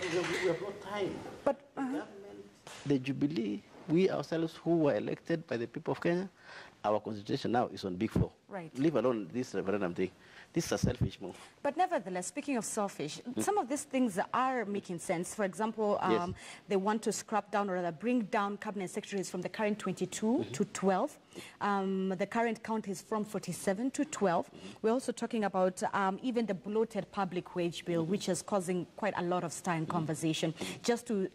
have no time. But the government, the Jubilee, we ourselves who were elected by the people of Kenya, our constitution now is on Big Four. Right. Leave alone this referendum thing. This is a selfish move. But nevertheless, speaking of selfish, some of these things are making sense. For example, Yes. they want to scrap down or rather bring down cabinet secretaries from the current 22 to 12. The current count is from 47 to 12. We're also talking about even the bloated public wage bill, which is causing quite a lot of stir in conversation. Just to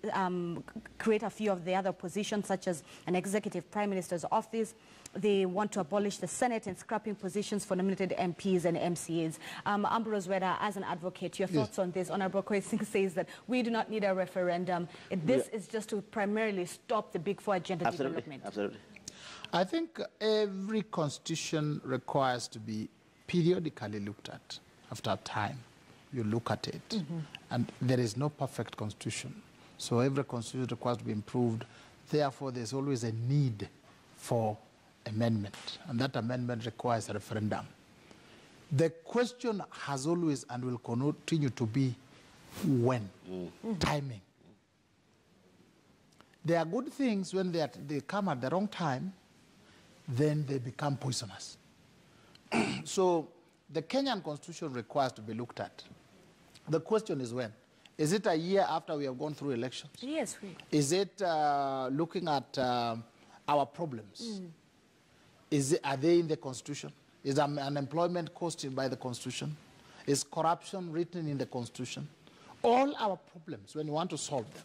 create a few of the other positions, such as an executive prime minister's office. They want to abolish the Senate and scrapping positions for nominated MPs and MCAs. Ambrose Weda, as an advocate, your thoughts on this? Honorable Kwesing says that we do not need a referendum. This is just to primarily stop the Big Four agenda development. Absolutely. I think every constitution requires to be periodically looked at. After time, you look at it. And there is no perfect constitution. So every constitution requires to be improved. Therefore, there's always a need for amendment, and that amendment requires a referendum. The question has always and will continue to be when, timing. There are good things when they come at the wrong time, then they become poisonous. So the Kenyan constitution requires to be looked at. The question is when. Is it a year after we have gone through elections? Yes. Is it looking at our problems? Are they in the Constitution? Is unemployment caused by the Constitution? Is corruption written in the Constitution? All our problems, when you want to solve them,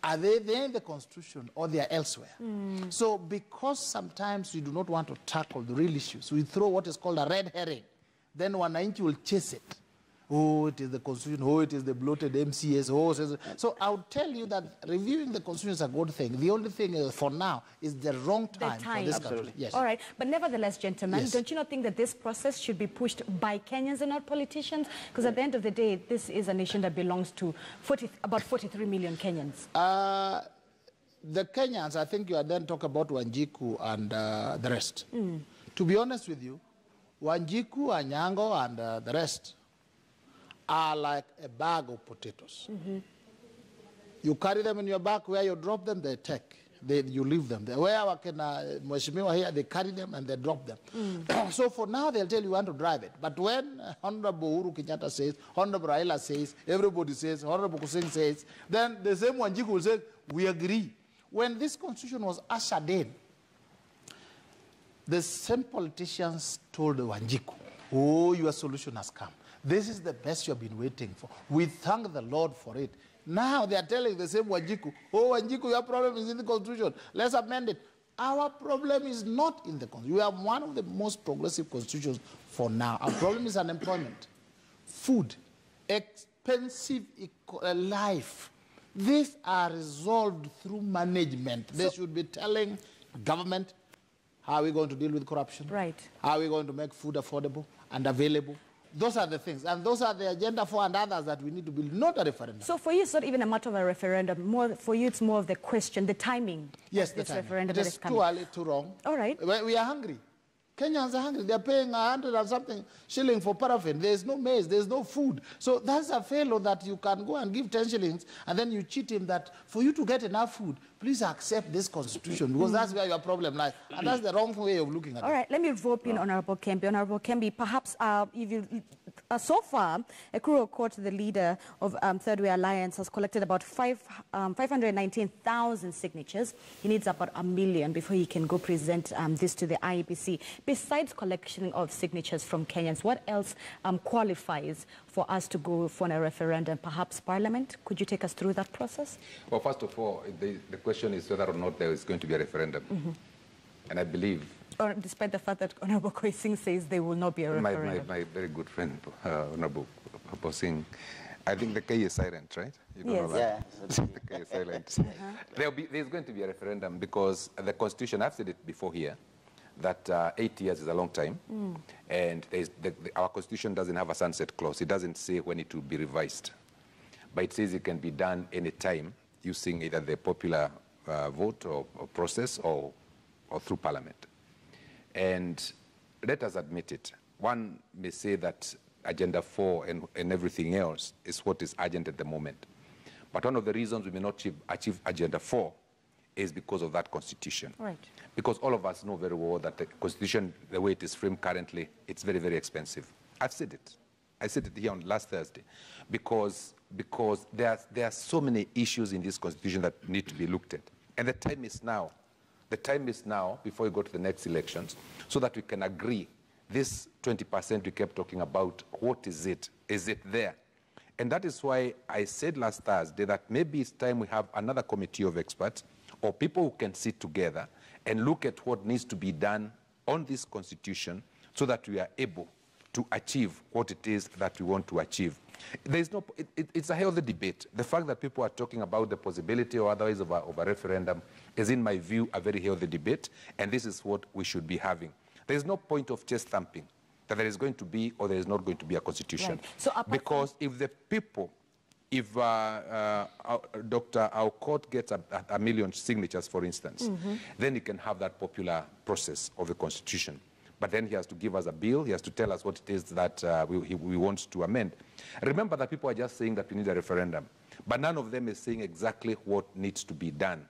are they there in the Constitution or they are elsewhere? So because sometimes we do not want to tackle the real issues, we throw what is called a red herring. Then wananchi will chase it. Oh, it is the Constitution. Oh, it is the bloated MCS. Oh, so I would tell you that reviewing the Constitution is a good thing. The only thing is, for now is the wrong time for this country. Yes. All right. But nevertheless, gentlemen, Yes. don't you not think that this process should be pushed by Kenyans and not politicians? Because at the end of the day, this is a nation that belongs to about 43 million Kenyans. The Kenyans, I think you are then talk about Wanjiku and the rest. To be honest with you, Wanjiku, Anyango, and the rest are like a bag of potatoes. You carry them in your back, where you drop them, they take. You leave them there. Where Mheshimiwa here, they carry them and they drop them. So for now, they'll tell you want to drive it. But when Honorable Uhuru Kenyatta says, Honorable Raila says, everybody says, Honorable Kusing says, then the same Wanjiku will say, we agree. When this constitution was ushered in, the same politicians told Wanjiku, oh, your solution has come. This is the best you have been waiting for. We thank the Lord for it. Now they are telling the same Wanjiku, oh, Wanjiku, your problem is in the Constitution. Let's amend it. Our problem is not in the Constitution. We have one of the most progressive constitutions for now. Our problem is unemployment, food, expensive life. These are resolved through management. They should be telling government, how are we going to deal with corruption? Right. How are we going to make food affordable and available? Those are the things, and those are the agenda for and others that we need to build, not a referendum. So for you, it's not even a matter of a referendum. For you, it's more of the question, the timing. Yes, of this the timing. referendum. It is too early, too wrong. All right. We are hungry. Kenyans are hungry. They are paying 100 and something shilling for paraffin. There is no maize. There is no food. So that's a fellow that you can go and give 10 shillings, and then you cheat him that for you to get enough food, please accept this constitution, because that's where your problem lies. And that's the wrong way of looking at it. All right, let me rope in Honorable Kembe. Honorable Kembe, perhaps if you, so far, Ekuru Court, the leader of Third Way Alliance, has collected about 519,000 signatures. He needs about 1 million before he can go present this to the IEBC. Besides collection of signatures from Kenyans, what else qualifies for us to go for a referendum? Perhaps Parliament? Could you take us through that process? Well, first of all, the question is whether or not there is going to be a referendum. And I believe... Or despite the fact that Honorable Kwesing says there will not be a referendum. My very good friend, Honorable Kwesing, I think the K is silent, right? You don't know that? Yeah. The K is silent. There's going to be a referendum because the Constitution, I've said it before here, that 8 years is a long time, and our Constitution doesn't have a sunset clause. It doesn't say when it will be revised, but it says it can be done any time using either the popular vote or process or through Parliament. And let us admit it. One may say that Agenda 4 and everything else is what is urgent at the moment. But one of the reasons we may not achieve Agenda 4 is because of that constitution. Right. Because all of us know very well that the constitution, the way it is framed currently, it's very, very expensive. I've said it. I said it here on last Thursday. Because there are so many issues in this constitution that need to be looked at. And the time is now. The time is now, before we go to the next elections, so that we can agree this 20% we kept talking about, what is it? Is it there? And that is why I said last Thursday that maybe it's time we have another committee of experts or people who can sit together and look at what needs to be done on this constitution so that we are able to achieve what it is that we want to achieve. It's a healthy debate. The fact that people are talking about the possibility or otherwise of a referendum is, in my view, a very healthy debate, and this is what we should be having. There is no point of chest thumping that there is going to be or there is not going to be a constitution. Right. So because if the people, if Dr. Aukot gets a million signatures, for instance, then he can have that popular process of the constitution. But then he has to give us a bill. He has to tell us what it is that we want to amend. Remember that people are just saying that we need a referendum, but none of them is saying exactly what needs to be done.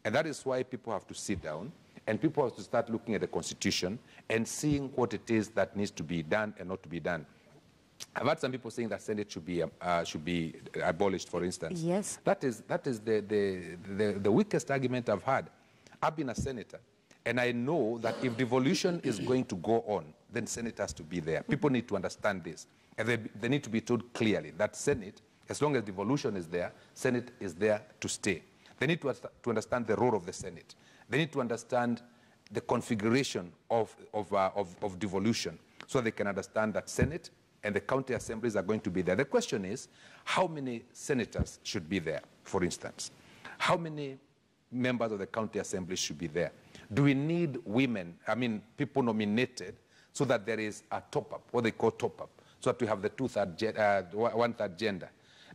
And that is why people have to sit down and people have to start looking at the constitution and seeing what it is that needs to be done and not to be done. I've had some people saying that Senate should be abolished, for instance. Yes. That is the weakest argument I've had. I've been a senator. And I know that if devolution is going to go on, then Senate has to be there. People need to understand this. And they need to be told clearly that Senate, as long as devolution is there, Senate is there to stay. They need to understand the role of the Senate. They need to understand the configuration of devolution so they can understand that Senate and the county assemblies are going to be there. The question is, how many senators should be there, for instance? How many members of the county assembly should be there? Do we need women, people nominated, so that there is a top-up, what they call top-up, so that we have the one-third gender?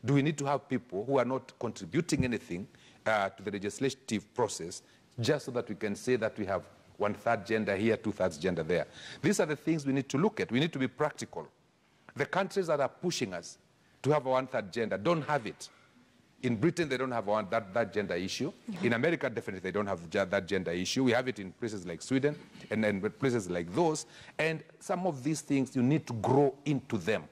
Do we need to have people who are not contributing anything to the legislative process, just so that we can say that we have one-third gender here, two-thirds gender there? These are the things we need to look at. We need to be practical. The countries that are pushing us to have a one-third gender don't have it. In Britain, they don't have that gender issue. In America, definitely they don't have that gender issue. We have it in places like Sweden and places like those. And some of these things, you need to grow into them.